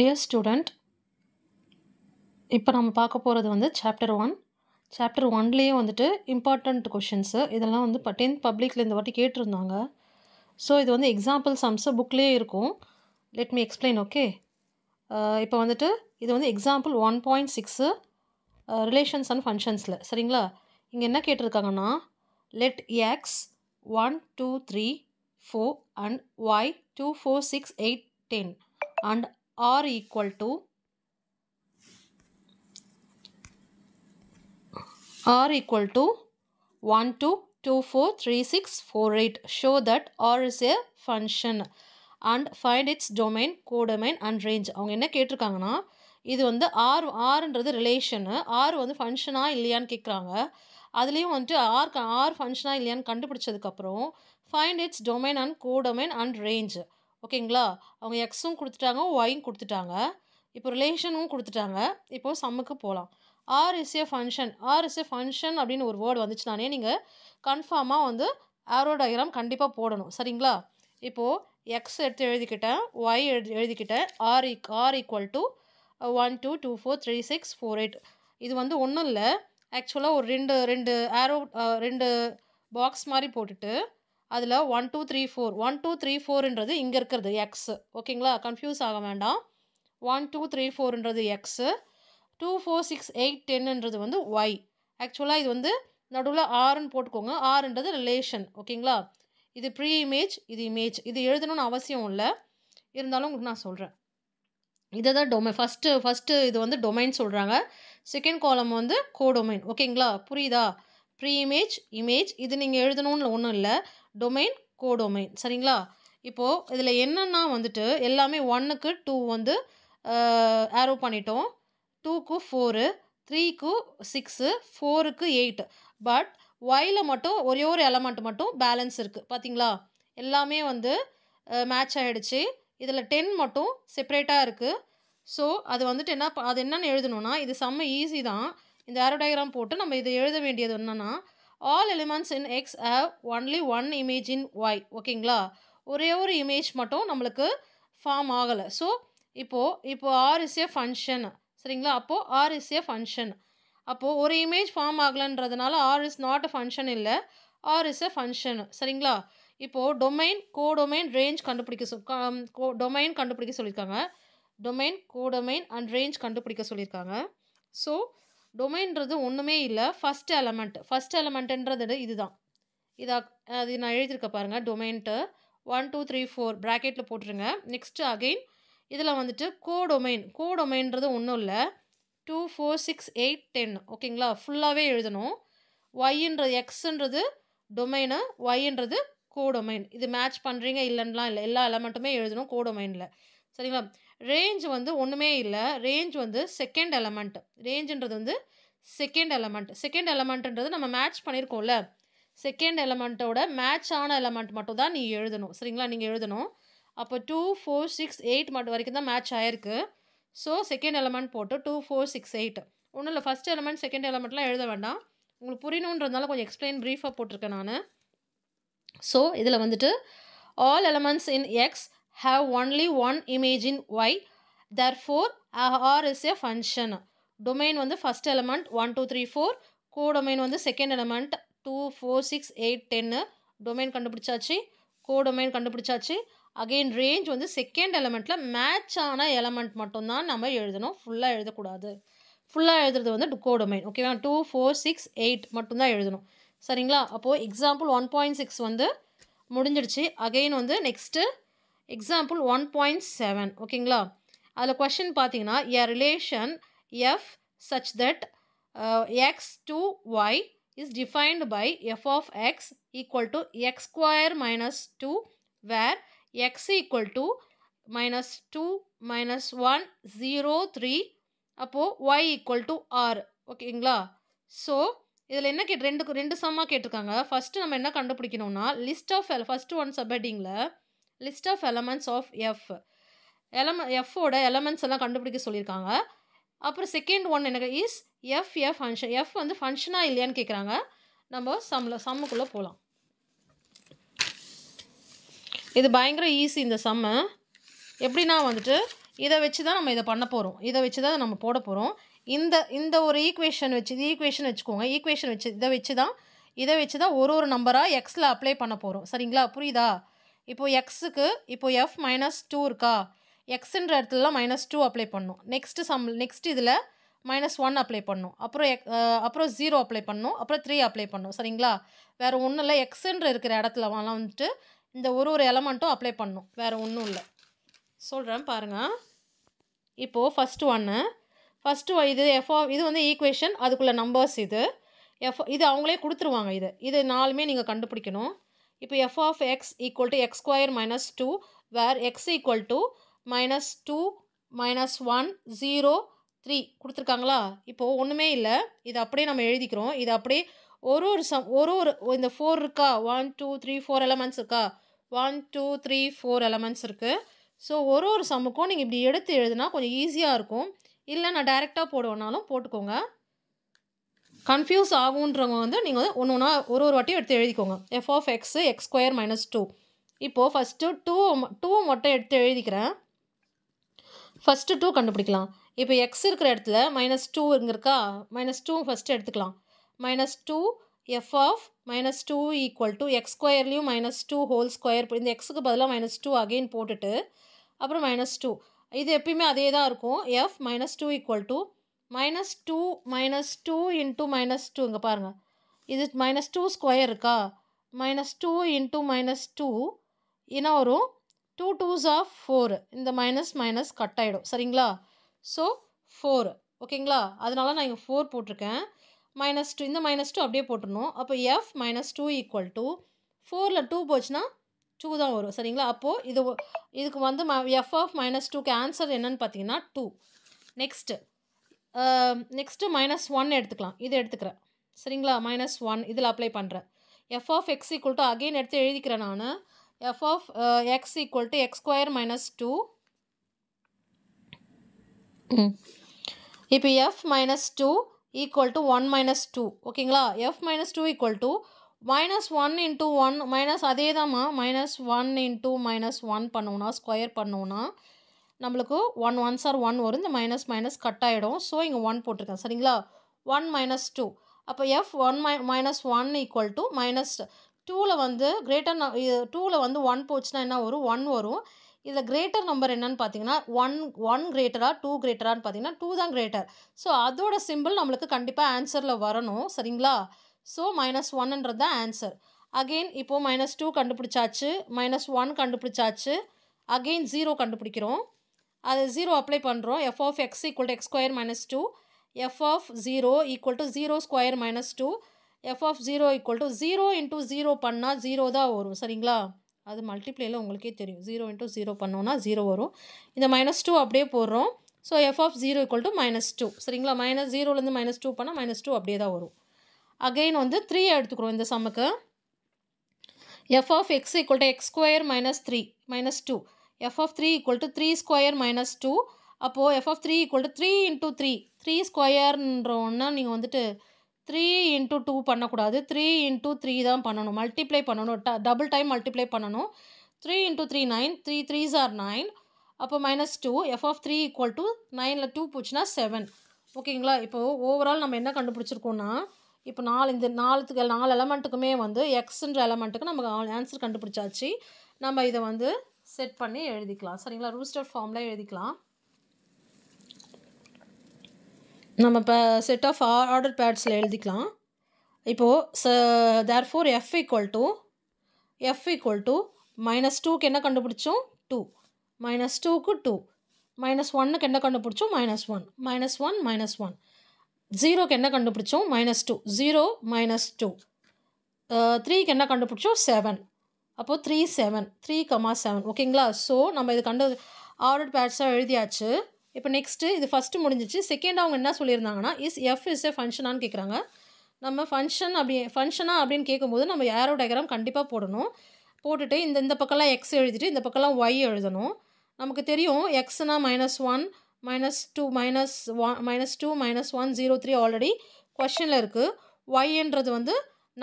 Dear student, இப்போ நம்ம பார்க்க போகிறது வந்து சாப்டர் 1. சாப்டர் 1லேயே வந்துட்டு இம்பார்ட்டண்ட் கொஷின்ஸு இதெல்லாம் வந்து 10th பப்ளிக்கில் இந்த வாட்டி கேட்டிருந்தாங்க. ஸோ இது வந்து எக்ஸாம்பிள் சம்ஸு புக்லேயே இருக்கும். Let me explain. ஓகே, இப்போ வந்துட்டு இது வந்து எக்ஸாம்பிள் 1.6 ரிலேஷன்ஸ் அண்ட் ஃபங்க்ஷன்ஸில். சரிங்களா? இங்கே என்ன கேட்டிருக்காங்கன்னா, let x 1 2 3 4 and y 2 4 6 8 10 and r equal to 1 2 2 4 3 6 4 8. Show that r is a function and find its domain, codomain and range. அவங்க என்ன கேட்டிருக்காங்கன்னா, இது வந்து ஆர்ன்றது ரிலேஷனு, ஆர் வந்து ஃபங்க்ஷனா இல்லையான்னு கேட்குறாங்க. அதுலேயும் வந்துட்டு ஆர் ஃபங்க்ஷனா இல்லையான்னு கண்டுபிடிச்சதுக்கப்புறம் find its domain and codomain and range. ஓகேங்களா? அவங்க எக்ஸும் கொடுத்துட்டாங்க, ஒயும் கொடுத்துட்டாங்க, இப்போ ரிலேஷனும் கொடுத்துட்டாங்க. இப்போது சம்முக்கு போகலாம். R is a function. R is a function அப்படின்னு ஒரு வேர்டு வந்துச்சுனாலே நீங்கள் கன்ஃபார்மாக வந்து ஆரோ டயக்ராம் கண்டிப்பாக போடணும். சரிங்களா? இப்போது எக்ஸ் எடுத்து எழுதிக்கிட்டேன், ஒய் எழுதிக்கிட்டேன், ஆர் ஈக்குவல் டு 1 2 2 4 3 6 4 8. இது வந்து ஒன்றும் இல்லை, ஆக்சுவலாக ஒரு ரெண்டு ஆரோ ரெண்டு பாக்ஸ் மாதிரி போட்டுட்டு அதில் 1 2 3 4 1 2 3 4ன்றது இங்கே இருக்கிறது எக்ஸ். ஓகேங்களா? கன்ஃபியூஸ் ஆக வேண்டாம். 1 2 3 4ன்றது எக்ஸு, 2 4 6 8 10ன்றது வந்து ஒய். ஆக்சுவலாக இது வந்து நடுவில் ஆர்ன்னு போட்டுக்கோங்க. ஆர்ன்றது ரிலேஷன். ஓகேங்களா? இது ப்ரீ இமேஜ், இது இமேஜ். இது எழுதணும்னு அவசியம் இல்லை, இருந்தாலும் உங்களுக்கு நான் சொல்கிறேன். இதை தான் ஃபஸ்ட்டு இது வந்து டொமைன் சொல்கிறாங்க. செகண்ட் காலம் வந்து கோடொமைன். ஓகேங்களா? புரியுதா? ப்ரீ இமேஜ், இமேஜ், இது நீங்கள் எழுதணும்னு ஒன்றும் இல்லை, டொமைன், கோடொமைன். சரிங்களா? இப்போது இதில் என்னென்னா வந்துட்டு எல்லாமே 1க்கு 2 வந்து ஆரோ பண்ணிட்டோம், 2க்கு 4, 3க்கு 6, 4க்கு 8. பட் ஒயில் மட்டும் ஒரே ஒரு எலமெண்ட் மட்டும் பேலன்ஸ் இருக்குது. பார்த்தீங்களா? எல்லாமே வந்து மேட்ச் ஆகிடுச்சு. இதில் 10 மட்டும் செப்பரேட்டாக இருக்குது. ஸோ அது வந்துட்டு அது என்னென்னு எழுதணும்னா, இது செம்ம ஈஸி தான். இந்த ஆரோ டயக்ராம் போட்டு நம்ம இதை எழுத வேண்டியது என்னென்னா, all elements in X have only one image in Y. ஓகேங்களா? ஒரே ஒரு இமேஜ் மட்டும் நம்மளுக்கு ஃபார்ம் ஆகலை. ஸோ இப்போது ஆர் இஸ் ஏ ஃபங்க்ஷன். சரிங்களா? அப்போது ஆர் இஸ் ஏ ஃபங்க்ஷன். அப்போது ஒரு இமேஜ் ஃபார்ம் ஆகலைன்றதுனால R is not a function இல்லை, ஆர் இஸ் எ ஃபங்க்ஷன். சரிங்களா? இப்போது டொமைன், கோடொமைன், ரேஞ்ச் டொமைன் கண்டுபிடிக்க சொல்லியிருக்காங்க. டொமைன், கோடொமைன் அண்ட் ரேஞ்ச் கண்டுபிடிக்க சொல்லியிருக்காங்க. ஸோ டொமைன்றது ஒன்றுமே இல்லை, ஃபஸ்ட் எலமெண்ட்டுன்றது இதுதான். அது நான் எழுதியிருக்க பாருங்கள். டொமைன்ட்டு 1 2 3 4 ப்ராக்கெட்டில் போட்டுருங்க. நெக்ஸ்ட்டு அகெயின் இதில் வந்துட்டு கோடொமைன்றது ஒன்றும் இல்லை, 2 4 6 8 10. ஓகேங்களா? ஃபுல்லாகவே எழுதணும். ஒய்ன்றது எக்ஸுன்றது டொமைனு, ஒய்ன்றது கோடொமைன். இது மேட்ச் பண்ணுறீங்க இல்லைன்னா இல்லை, எல்லா எலமெண்ட்டுமே எழுதணும் கோடொமைனில். சரிங்களா? ரேஞ்ச் வந்து ஒன்றுமே இல்லை, ரேஞ்ச் வந்து செகண்ட் எலமெண்ட். ரேஞ்சுன்றது வந்து செகண்ட் எலமெண்ட்ன்றது நம்ம மேட்ச் பண்ணியிருக்கோம்ல, செகண்ட் எலமெண்ட்டோட மேட்ச் ஆன எலமெண்ட் மட்டும் தான் நீ எழுதணும். சரிங்களா? நீங்கள் எழுதணும். அப்போ 2 4 6 8 மட்டும் வரைக்கும் தான் மேட்ச் ஆகிருக்கு. ஸோ செகண்ட் எலமெண்ட் போட்டு 2 4 6 8. ஒன்றும் இல்லை, ஃபஸ்ட் எலமெண்ட் செகண்ட் எலமெண்ட்லாம் எழுத வேண்டாம், உங்களுக்கு புரியணுன்றதுனால கொஞ்சம் எக்ஸ்பிளைன் ப்ரீஃபாக போட்டிருக்கேன் நான். ஸோ இதில் வந்துட்டு all elements in X have only one image in Y, therefore R is a function. Domain வந்து ஃபஸ்ட் எலமெண்ட் 1 2 3 4, கோடொமைன் வந்து செகண்ட் எலமெண்ட் 2 4 6 8 10. டொமைன் கண்டுபிடிச்சாச்சு, கோடொமைன் கண்டுபிடிச்சாச்சு. அகெயின் ரேஞ்ச் வந்து செகண்ட் எலமெண்ட்டில் மேட்ச் ஆன எலமெண்ட் மட்டும்தான் நம்ம எழுதணும், ஃபுல்லாக எழுதக்கூடாது. ஃபுல்லாக எழுதுறது வந்து கோடொமைன். ஓகேவா? 2 4 6 8 மட்டும்தான் எழுதணும். சரிங்களா? அப்போது எக்ஸாம்பிள் 1.6 வந்து முடிஞ்சிடுச்சு. அகெயின் வந்து நெக்ஸ்ட்டு எக்ஸாம்பிள் 1.7. ஓகேங்களா? அதில் கொஷின் பார்த்தீங்கன்னா, a relation f such that X to Y is defined by f of x equal to x square minus 2 where x equal to -2 -1 0 3. அப்போது y equal to r. ஓகேங்களா? So இதில் என்ன ரெண்டு சம்மாக கேட்டிருக்காங்க. ஃபஸ்ட்டு நம்ம என்ன கண்டுபிடிக்கணும்னா, ஃபஸ்ட்டு ஒன் சப்ஹெட்டிங்கில் லிஸ்ட் ஆஃப் எலமெண்ட்ஸ் ஆஃப் எஃப்போட எலமெண்ட்ஸ் எல்லாம் கண்டுபிடிக்க சொல்லியிருக்காங்க. அப்புறம் செகண்ட் ஒன் என்ன இஸ் எஃப் ஃபங்க்ஷன். எஃப் வந்து ஃபங்க்ஷனாக இல்லையான்னு கேட்குறாங்க. நம்ம சம்முக்குள்ளே போகலாம். இது பயங்கர ஈஸி இந்த சம்மு. எப்படின்னா வந்துட்டு இதை வச்சு தான் நம்ம இதை பண்ண போகிறோம். இதை வச்சு தான் நம்ம போட போகிறோம். இந்த ஒரு ஈக்குவேஷன் வச்சு ஈக்குவேஷன் வச்சுக்கோங்க. ஈக்குவேஷன் வச்சு இதை வச்சு தான் ஒரு நம்பராக எக்ஸில் அப்ளை பண்ண போகிறோம். சரிங்களா? புரியுதா? இப்போது எக்ஸுக்கு இப்போது எஃப் -2 இருக்கா? எக்ஸுன்ற இடத்துலலாம் -2 அப்ளை பண்ணணும். நெக்ஸ்ட் இதில் -1 அப்ளை பண்ணணும். அப்புறம் 0 அப்ளை பண்ணணும். அப்புறம் 3 அப்ளை பண்ணணும். சரிங்களா? வேறு ஒன்றும் இல்லை. எக்ஸுன்ற இருக்கிற இடத்துலலாம் வந்துட்டு இந்த ஒரு எலமெண்ட்டும் அப்ளை பண்ணணும். வேறு ஒன்றும் இல்லை. சொல்கிறேன் பாருங்கள். இப்போது ஃபஸ்ட்டு இது வந்து ஈக்குவேஷன், அதுக்குள்ள நம்பர்ஸ் இது அவங்களே கொடுத்துருவாங்க. இது 4மே நீங்கள் கண்டுபிடிக்கணும். இப்போ f of x equal to x square minus 2 where x equal to -2 -1 0 3 கொடுத்துருக்காங்களா? இப்போது ஒன்றுமே இல்லை. இது அப்படியே நம்ம எழுதிக்கிறோம். இது அப்படியே இந்த 4 இருக்கா? 1 2 3 4 எலமெண்ட்ஸ் இருக்கா? 1 2 3 4 எலமெண்ட்ஸ் இருக்குது. ஸோ ஒரு சம்முக்கும் நீங்கள் இப்படி எடுத்து எழுதுனா கொஞ்சம் ஈஸியாக இருக்கும். இல்லை நான் டைரெக்டாக போடுவேனாலும் போட்டுக்கோங்க. கன்ஃபியூஸ் ஆகுன்றவங்க வந்து நீங்கள் ஒன்று ஒன்றா ஒரு வாட்டியும் எடுத்து எழுதிக்கோங்க. f of x x square minus 2. இப்போது ஃபஸ்ட்டு 2 மட்டும் எடுத்து எழுதிக்கிறேன். ஃபஸ்ட்டு 2 கண்டுபிடிக்கலாம். இப்போ எக்ஸ் இருக்கிற இடத்துல -2 இங்கே இருக்கா? -2 ஃபஸ்ட்டு எடுத்துக்கலாம். -2 f of -2 equal to X ஸ்கொயர்லேயும் -2 ஹோல் ஸ்கொயர், இந்த எக்ஸுக்கு பதிலாக -2 அகெயின் போட்டுட்டு அப்புறம் -2. இது எப்பயுமே அதே தான் இருக்கும். f -2 ஈக்குவல் டு -2 இன்ட்டு -2 இங்கே பாருங்கள். இது -2 ஸ்கொயர் இருக்கா? -2 இன்ட்டு -2 என்ன வரும்? 2 2s are 4. இந்த மைனஸ் கட் ஆகிடும். சரிங்களா? ஸோ 4. ஓகேங்களா? அதனால நான் இங்கே 4 போட்டிருக்கேன். -2 இந்த -2 அப்படியே போட்டுடணும். அப்போ f -2 ஈக்குவல் டு 4ல் 2 போச்சுன்னா 2 தான் வரும். சரிங்களா? அப்போது இதுக்கு வந்து f of -2க்கு ஆன்சர் என்னன்னு பார்த்தீங்கன்னா 2. நெக்ஸ்ட்டு -1 எடுத்துக்கலாம். இது எடுத்துக்கிறேன். சரிங்களா? -1 இதில் அப்ளை பண்ணுறேன். f of x equal to again எடுத்து எழுதிக்கிறேன் நான். f of x equal to x square -2. இப்போ f -2 ஈக்குவல் டு 1 -2. ஓகேங்களா? f -2 ஈக்குவல் டு -1 இன்ட்டு 1 அதே தான்மா. -1 இன்ட்டு -1 பண்ணோன்னா ஸ்கொயர் பண்ணோன்னா நம்மளுக்கு 1 1s are 1 வரும். இந்த மைனஸ் கட் ஆகிடும். ஸோ இங்கே 1 போட்டிருக்கேன். சரிங்களா? 1 -2. அப்போ f 1 ஈக்குவல் டு -2ல் வந்து 2ல் வந்து 1 போச்சுன்னா என்ன வரும்? 1 வரும். இதில் கிரேட்டர் நம்பர் என்னன்னு பார்த்தீங்கன்னா 1 கிரேட்டரா 2 கிரேட்டரான்னு பார்த்தீங்கன்னா 2 தான் கிரேட்டர். ஸோ அதோட சிம்பிள் நம்மளுக்கு கண்டிப்பாக ஆன்சரில் வரணும். சரிங்களா? ஸோ -1ன்றது தான் ஆன்சர். அகெயின் இப்போது -2 கண்டுபிடிச்சாச்சு, -1 கண்டுபிடிச்சாச்சு, அகெயின் 0 கண்டுபிடிக்கிறோம். அது 0 அப்ளை பண்ணுறோம். f of x equal to x square minus 2. f of 0 equal to 0 square minus 2. f of 0 equal to 0 into 0 பண்ணால் 0 தான் வரும். சரிங்களா? அது மல்டிப்ளேயில் உங்களுக்கே தெரியும். 0 into 0 பண்ணோன்னா 0 வரும். இந்த -2 அப்படியே போடுறோம். So f of 0 equal to -2. சரிங்களா? -0லேருந்து -2 பண்ணால் -2 அப்படியே தான் வரும். அகெயின் வந்து 3 எடுத்துக்கிறோம் இந்த சம்முக்கு. f of x equal to x square minus 3 -2. f of 3 equal to 3 square minus 2. அப்போது f of 3 equal to 3 into 3. 3 ஸ்கொயர்ன்றோன்னா நீங்கள் வந்துட்டு 3 into 2 பண்ணக்கூடாது. 3 into 3 தான் பண்ணணும். மல்டிப்ளை பண்ணணும். டபுள் டைம் மல்டிப்ளை பண்ணணும். 3 into 3 9. 3 3s are 9. அப்போ -2. f of 3 equal to 9ல் 2 போச்சுன்னா 7. ஓகேங்களா? இப்போது ஓவரால் நம்ம என்ன கண்டுபிடிச்சிருக்கோன்னா, இப்போ 4 எலமெண்ட்டுக்குமே வந்து எக்ஸுன்ற எலமெண்ட்டுக்கு நம்ம ஆன்சர் கண்டுபிடிச்சாச்சு. நம்ம இதை வந்து செட் பண்ணி எழுதிக்கலாம். சரிங்களா? ரூஸ்டர் ஃபார்மில் எழுதிக்கலாம். நம்ம இப்போ செட் ஆஃப் ஆர்டர் பேட்ஸில் எழுதிக்கலாம். இப்போது தேர்ஃபோர் f equal to -2க்கு என்ன கண்டுபிடிச்சோம்? 2. -2க்கு 2. -1க்கு என்ன கண்டுபிடிச்சோம்? -1. -1 0க்கு என்ன கண்டுபிடிச்சோம்? -2. 0 -2. 3க்கு என்ன கண்டுபிடிச்சோம்? 7. அப்போது 3 7 3,7. ஓகேங்களா? ஸோ நம்ம இது ஆர்டர் பேட்ஸாக எழுதியாச்சு. இப்போ நெக்ஸ்ட்டு இது ஃபஸ்ட்டு முடிஞ்சிச்சு. செகண்ட் அவங்க என்ன சொல்லியிருந்தாங்கன்னா f is a ஃபங்க்ஷனான்னு கேட்குறாங்க. நம்ம ஃபங்க்ஷனா அப்படின்னு கேட்கும்போது நம்ம ஏரோ டயக்ராம் கண்டிப்பாக போடணும். போட்டுட்டு இந்த பக்கம்லாம் எக்ஸ் எழுதிட்டு இந்த பக்கம்லாம் ஒய் எழுதணும். நமக்கு தெரியும் எக்ஸ்னா -1 -2 -1 -1 0 3 ஆல்ரெடி கொஷனில் இருக்குது. ஒய்ன்றது வந்து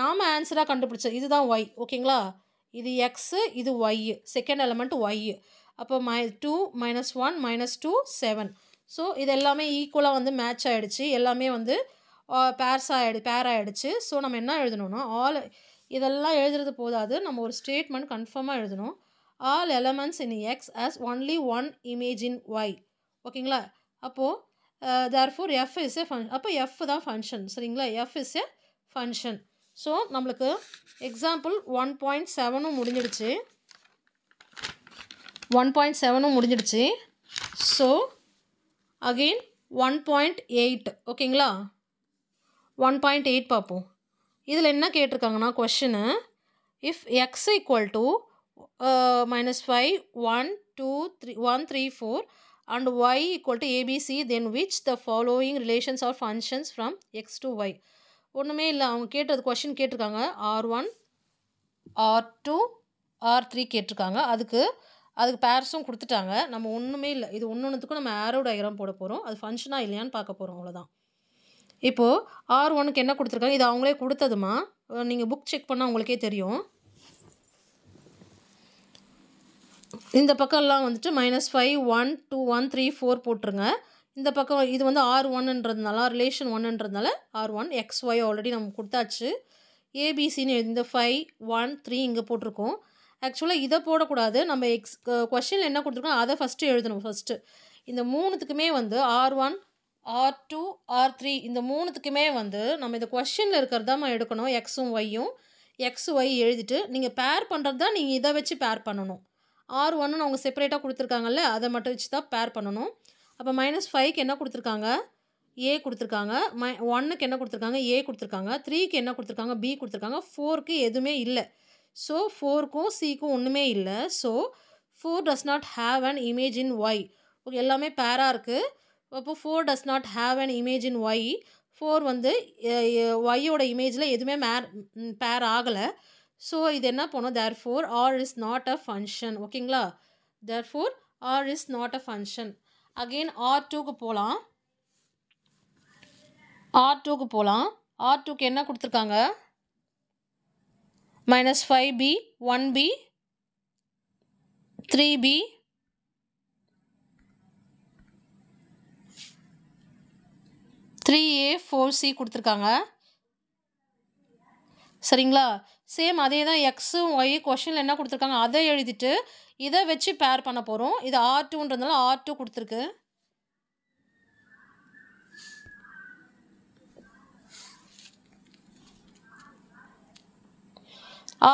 நாம் ஆன்சராக கண்டுபிடிச்சது. இதுதான் ஒய். ஓகேங்களா? இது எக்ஸு, இது ஒய், செகண்ட் எலமெண்ட் ஒய். அப்போ 2 minus 1 minus 2 7. ஸோ இது எல்லாமே ஈக்குவலாக வந்து மேட்ச் ஆகிடுச்சு, எல்லாமே வந்து பேர் ஆகிடுச்சு. ஸோ நம்ம என்ன எழுதணும்னா இதெல்லாம் எழுதுறது போதாது, நம்ம ஒரு ஸ்டேட்மெண்ட் கன்ஃபார்மாக எழுதணும். All elements in X as only one image in Y. ஓகேங்களா? அப்போது therefore f is a function. அப்போ f தான் ஃபங்க்ஷன். சரிங்களா? f is a function. So நம்மளுக்கு எக்ஸாம்பிள் 1.7 முடிஞ்சிடுச்சு. 1.7 முடிஞ்சிடுச்சு. So again 1.8. ஓகேங்களா? 1.8 பார்ப்போம். இதில் என்ன கேட்டிருக்காங்கன்னா question, if X equal to -5 1 2 3 1 3 4 and y equal to abc, then which the following relations or functions from x to y. ஒன்றுமே இல்லை, அவங்க கேட்டது கொஷின் கேட்டிருக்காங்க r1 r2 r3 கேட்டிருக்காங்க. அதுக்கு பேர்ஸும் கொடுத்துட்டாங்க. நம்ம ஒன்றுமே இல்லை, இது ஒன்றுத்துக்கும் நம்ம ஆரோ டயக்ராம் போட போகிறோம். அது ஃபங்க்ஷனாக இல்லையான்னு பார்க்க போகிறோம், அவ்வளோதான். இப்போது r1க்கு என்ன கொடுத்துருக்காங்க, இது அவங்களே கொடுத்ததுமா, நீங்கள் புக் செக் பண்ணால் உங்களுக்கே தெரியும். இந்த பக்கம்லாம் வந்துட்டு -5 1 2 1 3 4 போட்டுருங்க. இந்த பக்கம் இது வந்து r1ன்றதுனால ரிலேஷன் 1ன்றதுனால r1 xy ஆல்ரெடி நம்ம கொடுத்தாச்சு. ஏபிசின்னு இந்த 5 1 3 இங்கே போட்டிருக்கோம். ஆக்சுவலாக இதை போடக்கூடாது, நம்ம கொஷினில் என்ன கொடுத்துருக்கோம் அதை ஃபஸ்ட்டு எழுதணும். ஃபஸ்ட்டு இந்த மூணுத்துக்குமே வந்து r1 r2 r3 இந்த மூணுத்துக்குமே வந்து நம்ம இந்த கொஷினில் இருக்கிறது தான் எடுக்கணும். எக்ஸும் ஒய்யும் XY எழுதிட்டு நீங்கள் பேர் பண்ணுறது தான் நீங்கள் இதை வச்சு பேர் பண்ணணும். r1ன்னு அவங்க செப்பரேட்டாக கொடுத்துருக்காங்கல்ல, அதை மட்டும் வச்சு தான் பேர் பண்ணணும். அப்போ -5க்கு என்ன கொடுத்துருக்காங்க, ஏ கொடுத்துருக்காங்க. 1க்கு என்ன கொடுத்துருக்காங்க, ஏ கொடுத்துருக்காங்க. 3க்கு என்ன கொடுத்துருக்காங்க, பி கொடுத்துருக்காங்க. 4க்கு எதுவுமே இல்லை. ஸோ 4க்கும் சிக்கும் ஒன்றுமே இல்லை. So 4 does not have an image in y. Okay, எல்லாமே பேராக இருக்குது. அப்போ 4 does not have an image in y. 4 வந்து ஒய்யோட இமேஜில் எதுவுமே பேர் ஆகலை. ஸோ இது என்ன பண்ணணும், therefore r is not a function. ஓகேங்களா? therefore r is not a function. Again r2க்கு போகலாம். r2க்கு என்ன கொடுத்துருக்காங்க, -5b 1b 3b 3a 4c கொடுத்துருக்காங்க. சரிங்களா? சேம் அதே தான் எக்ஸும் ஒய் கொஷினில் என்ன கொடுத்துருக்காங்க அதை எழுதிட்டு இதை வச்சு பேர் பண்ண போகிறோம். இது r2ன்றதுனால r2 கொடுத்துருக்கு.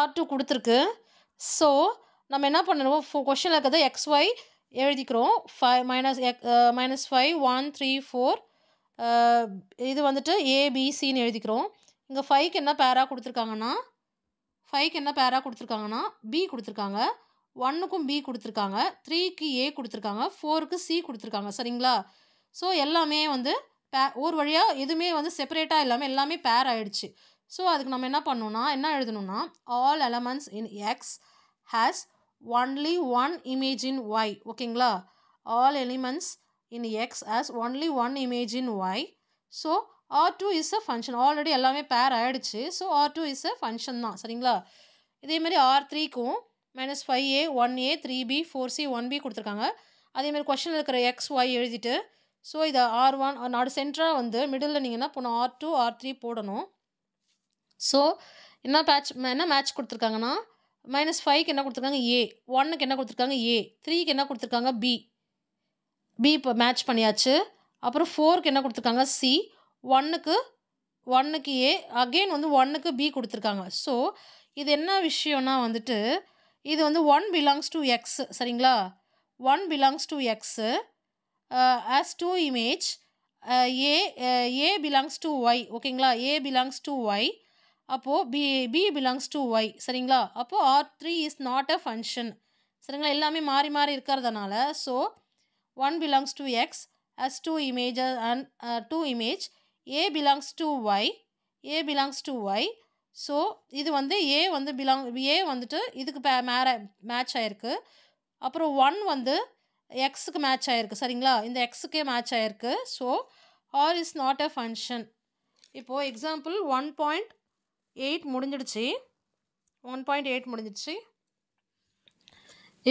r2 கொடுத்துருக்கு. ஸோ நம்ம என்ன பண்ணணும், கொஷினில் இருக்கிறத XY எழுதிக்கிறோம். -5 1 3 4 இது வந்துட்டு ஏபிசின்னு எழுதிக்கிறோம். இங்கே 5க்கு என்ன பேராக கொடுத்துருக்காங்கன்னா பி கொடுத்துருக்காங்க. 1க்கும் பி கொடுத்துருக்காங்க. 3க்கு ஏ கொடுத்துருக்காங்க. 4க்கு சி கொடுத்துருக்காங்க. சரிங்களா? ஸோ எல்லாமே வந்து ஒரு வழியாக எதுவுமே வந்து செப்பரேட்டாக இல்லாமல் எல்லாமே பேர் ஆகிடுச்சு. ஸோ அதுக்கு நம்ம என்ன எழுதணும்னா all elements in X has only one image in Y. ஓகேங்களா? All elements in X has only one image in Y. So r2 is a function. Already எல்லாமே பேர் ஆகிடுச்சு. So r2 is a function தான். சரிங்களா? இதேமாதிரி r3க்கும் -5a 1a 3b 4c 1b கொடுத்துருக்காங்க. அதேமாதிரி கொஷனில் இருக்கிற XY எழுதிட்டு ஸோ இதை r1 நாடு சென்டராக வந்து மிடில் நீங்கள் என்ன பண்ணணும், r2 r3 போடணும். ஸோ என்ன மேட்ச் கொடுத்துருக்காங்கன்னா -5க்கு என்ன கொடுத்துருக்காங்க, ஏ. 1க்கு என்ன கொடுத்துருக்காங்க, ஏ. 3க்கு என்ன கொடுத்துருக்காங்க, பி இப்போ மேட்ச் பண்ணியாச்சு. அப்புறம் 4க்கு என்ன கொடுத்துருக்காங்க, சி. 1க்கு ஏ. அகெயின் வந்து 1க்கு பி கொடுத்துருக்காங்க. ஸோ இது என்ன விஷயம்னா வந்துட்டு இது வந்து 1 belongs to x. சரிங்களா? 1 belongs to x as 2 image a belongs to y. ஓகேங்களா? a belongs to y. அப்போது b belongs to y. சரிங்களா? அப்போது r3 is not a function. சரிங்களா? எல்லாமே மாறி மாறி இருக்கிறதுனால so 1 belongs to x as 2 images and 2 image a belongs to y. So இது வந்து ஏ வந்துட்டு இதுக்கு மேட்ச் ஆகிருக்கு. அப்புறம் 1 வந்து எக்ஸுக்கு மேட்ச் ஆகிருக்கு. சரிங்களா? இந்த எக்ஸுக்கே மேட்ச் ஆகிருக்கு. So R is not a function. இப்போது எக்ஸாம்பிள் 1.8 முடிஞ்சிடுச்சு.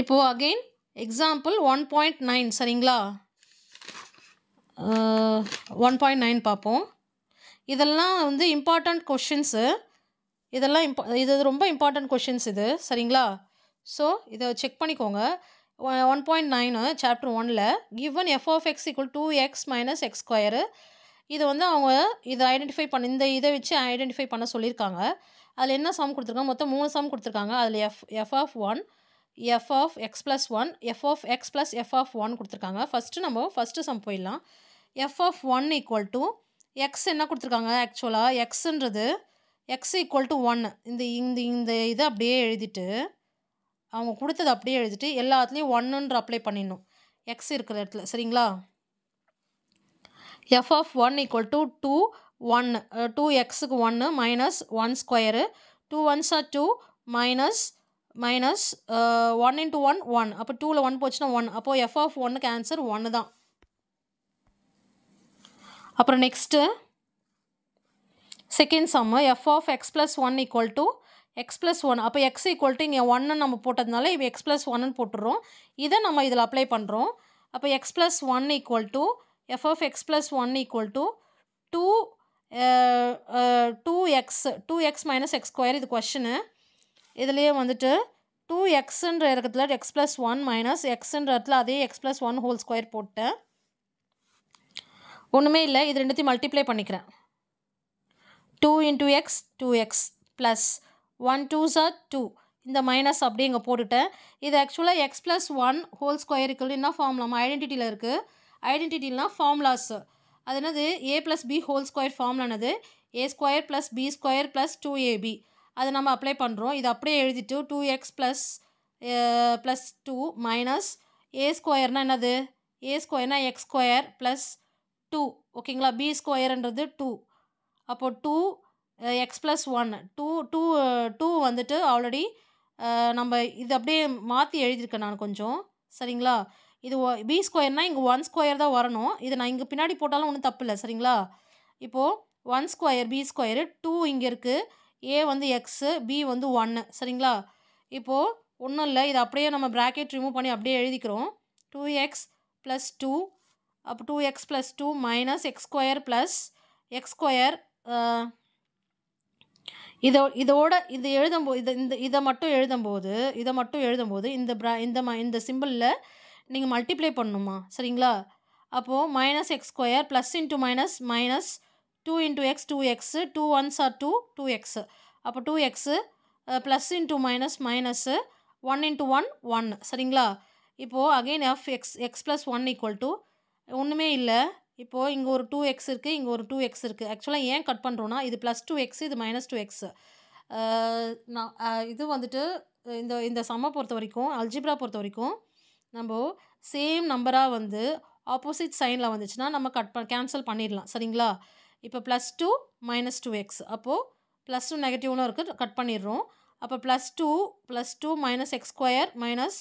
இப்போது அகெயின் எக்ஸாம்பிள் 1.9 சரிங்களா? 1.9 பார்ப்போம். இதெல்லாம் வந்து இம்பார்ட்டண்ட் கொஷின்ஸு. இதெல்லாம் இது ரொம்ப இம்பார்ட்டண்ட் கொஷின்ஸ் இது சரிங்களா? ஸோ இதை செக் பண்ணிக்கோங்க. 1.9 சாப்டர் 1ல் given f of x equal 2x minus x square. இது வந்து அவங்க இதை ஐடென்டிஃபை பண்ண இதை வச்சு ஐடென்டிஃபை பண்ண சொல்லியிருக்காங்க. அதில் என்ன சம் கொடுத்துருக்காங்க? மொத்தம் 3 சம் கொடுத்துருக்காங்க. அதில் f of 1, f of X plus 1, f of X plus F of 1 கொடுத்துருக்காங்க. ஃபஸ்ட்டு சம் போயிடலாம். F of 1 equal to x என்ன கொடுத்துருக்காங்க? ஆக்சுவலாக எக்ஸுன்றது எக்ஸ் ஈக்குவல் டு 1 இந்த இதை அப்படியே எழுதிட்டு அவங்க கொடுத்தது அப்படியே எழுதிட்டு எல்லாத்துலேயும் 1ன்ற அப்ளை பண்ணிடணும் எக்ஸ் இருக்கிற இடத்துல சரிங்களா? எஃப் ஆஃப் 1 ஈக்குவல் டு 2 1 2xக்கு 1 minus 1 square 2 1s are 2 minus 1 into 1 1. அப்போ 2ல் 1 போச்சுன்னா 1. அப்போது எஃப் ஆஃப் 1க்கு ஆன்சர் 1 தான். அப்புறம் next second sum F of X plus 1 equal to x plus 1. அப்போ எக்ஸ் ஈக்குவல் டு இங்கே 1 நம்ம போட்டதுனால இப்போ எக்ஸ் ப்ளஸ் 1 போட்டுடுறோம். இதை நம்ம இதில் அப்ளை பண்ணுறோம். அப்போ x plus 1 equal to f of X plus 1 equal to 2x minus X square. இது கொஷனு. இதுலேயே வந்துட்டு 2xன்ற இடத்துல எக்ஸ் ப்ளஸ் 1 மைனஸ் எக்ஸுன்ற இடத்துல அதே எக்ஸ் ப்ளஸ் 1 ஹோல் ஸ்கொயர் போட்டேன். ஒன்றுமே இல்லை, இது ரெண்டுத்தையும் மல்டிப்ளை பண்ணிக்கிறேன். 2 into x 2x plus 1 2s are 2. இந்த மைனஸ் அப்படியே இங்கே போட்டுட்டேன். இது ஆக்சுவலாக எக்ஸ் ப்ளஸ் 1 ஹோல் ஸ்கொயருக்கு என்ன ஃபார்முலா? நம்ம ஐடென்டிட்டியில் இருக்குது. ஐடென்டிட்டிலாம் ஃபார்முலாஸ். அது என்னது? A plus B whole square ஃபார்முலானது A square plus B square plus 2ab. அதை நம்ம அப்ளை பண்ணுறோம். இது அப்படியே எழுதிட்டு 2x ப்ளஸ் 2 மைனஸ் ஏ ஸ்கொயர்னால் என்னது? ஏ ஸ்கொயர்னால் எக்ஸ் ஸ்கொயர் ப்ளஸ் 2 ஓகேங்களா? பி ஸ்கொயர்ன்றது 2. அப்போது 2 எக்ஸ் ப்ளஸ் 1 2 வந்துட்டு ஆல்ரெடி நம்ம இது அப்படியே மாற்றி எழுதியிருக்கேன் நான் கொஞ்சம் சரிங்களா? இது பி ஸ்கொயர்னால் இங்கே 1 ஸ்கொயர் தான் வரணும். இது நான் இங்கே பின்னாடி போட்டாலும் ஒன்றும் தப்பு இல்லை சரிங்களா? இப்போது 1 ஸ்கொயர் பி ஸ்கொயரு 2 இங்கே இருக்குது. ஏ வந்து எக்ஸு பி வந்து 1 சரிங்களா? இப்போது ஒன்றும் இல்லை, இது அப்படியே நம்ம ப்ராக்கெட் ரிமூவ் பண்ணி அப்படியே எழுதிக்கிறோம். 2x ப்ளஸ் 2 அப்போ 2x plus 2 minus X square plus X square. இதோட இது எழுதும்போது இதை மட்டும் எழுதும்போது இந்த சிம்பிளில் நீங்கள் மல்டிப்ளை பண்ணணுமா சரிங்களா? அப்போது minus X square plus into minus minus 2 into x 2x 2 1s are 2 2x. அப்போ 2x plus into minus minus 1 into 1 1 சரிங்களா? இப்போது again f X plus 1 equal to ஒன்றுமே இல்லை. இப்போது இங்கே ஒரு 2x இருக்குது, இங்கே ஒரு 2x இருக்குது. ஆக்சுவலாக ஏன் கட் பண்ணுறோன்னா இது ப்ளஸ் 2x இது மைனஸ் 2x. நான் இது வந்துட்டு இந்த சம்மை பொறுத்த வரைக்கும் அல்ஜிப்ரா பொறுத்த வரைக்கும் நம்ம சேம் நம்பராக வந்து ஆப்போசிட் சைனில் வந்துச்சுன்னா நம்ம கேன்சல் பண்ணிடலாம் சரிங்களா? இப்போ ப்ளஸ் 2 மைனஸ் 2x அப்போது ப்ளஸ் 2 நெகட்டிவ்னு இருக்குது, கட் பண்ணிடுறோம். அப்போ plus 2 minus X square minus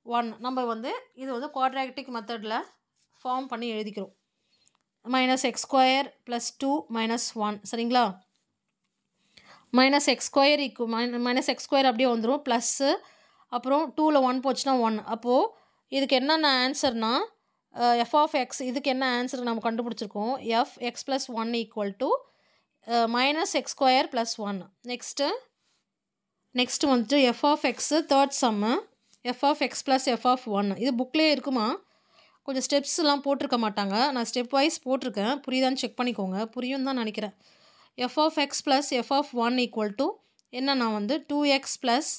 1 நம்ம வந்து இது வந்து குவாட்ராட்டிக் மெத்தடில் ஃபார்ம் பண்ணி எழுதிக்கிறோம். Minus X square plus 2 minus 1 சரிங்களா? Minus X square minus X square அப்படியே வந்துடும் ப்ளஸ்ஸு அப்புறம் 2ல் 1 போச்சுன்னா 1. அப்போது இதுக்கு என்னென்ன ஆன்சர்னா எஃப் ஆஃப் எக்ஸ் இதுக்கு என்ன ஆன்சர் நம்ம கண்டுபிடிச்சிருக்கோம்? F X plus 1 equal to minus X square plus 1. Next வந்துட்டு F of X third sum F of X plus F of 1. இது புக்லேயே இருக்குமா? கொஞ்சம் ஸ்டெப்ஸ்லாம் போட்டிருக்க மாட்டாங்க, நான் ஸ்டெப் வைஸ் போட்டிருக்கேன். புரியுதான்னு செக் பண்ணிக்கோங்க. புரியும் தான் நினைக்கிறேன். F of X plus F of 1 equal to என்னன்னா வந்து 2x plus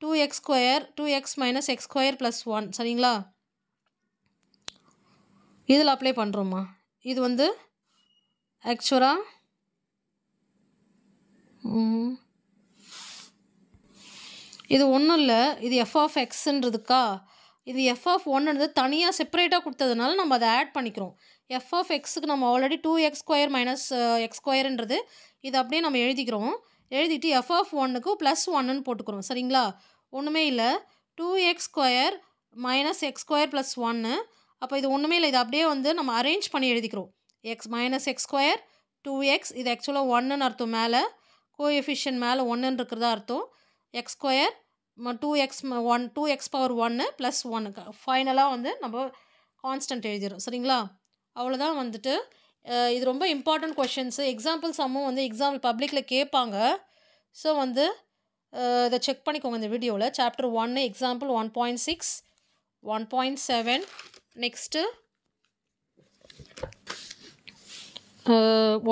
2x square 2x minus X square plus 1 சரிங்களா? இதில் அப்ளை பண்ணுறோம்மா. இது வந்து ஆக்சுவலாக இது ஒன்றும் இல்லை, இது எஃப் ஆஃப் எக்ஸுன்றதுக்கா இது எஃப் ஆஃப் 1ன்றது தனியாக செப்பரேட்டாக கொடுத்ததுனால நம்ம அதை ஆட் பண்ணிக்கிறோம். எஃப் ஆஃப் எக்ஸுக்கு நம்ம already 2x square minus X ஸ்கொயருன்றது இது அப்படியே நம்ம எழுதிக்கிறோம். எழுதிட்டு எஃப் ஆஃப் 1க்கு ப்ளஸ் 1ன்னு போட்டுக்கிறோம் சரிங்களா? ஒன்றுமே இல்லை, 2x square minus X square plus 1. அப்போ இது ஒன்றுமே இல்லை, இது அப்படியே வந்து நம்ம அரேஞ்ச் பண்ணி எழுதிக்கிறோம். X minus X square 2x இது ஆக்சுவலாக 1ன்னு அர்த்தம், மேலே கோஎஃபிஷியன்ட் மேலே 1ன்னு இருக்கிறதா அர்த்தம். X square 2x power 1 plus 1 ஃபைனலாக வந்து நம்ம கான்ஸ்டன்ட் எழுதிடும். சரிங்களா? அவ்வளோதான் வந்துட்டு. இது ரொம்ப இம்பார்ட்டன்ட் கொஷின்ஸு. எக்ஸாம்பிள் சம்மும் வந்து எக்ஸாம்பிள் பப்ளிக்கில் கேட்பாங்க. ஸோ வந்து இதை செக் பண்ணிக்கோங்க இந்த வீடியோவில். சாப்டர் 1 எக்ஸாம்பிள் 1.6 1.7 நெக்ஸ்ட்டு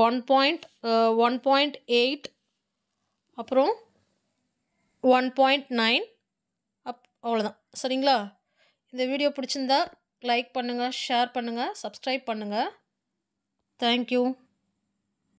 1.8 அப்புறம் 1.9 அவ்வளோதான். சரிங்களா? இந்த வீடியோ பிடிச்சிருந்தா லைக் பண்ணுங்கள், ஷேர் பண்ணுங்கள், சப்ஸ்கிரைப் பண்ணுங்கள். தேங்க்யூ.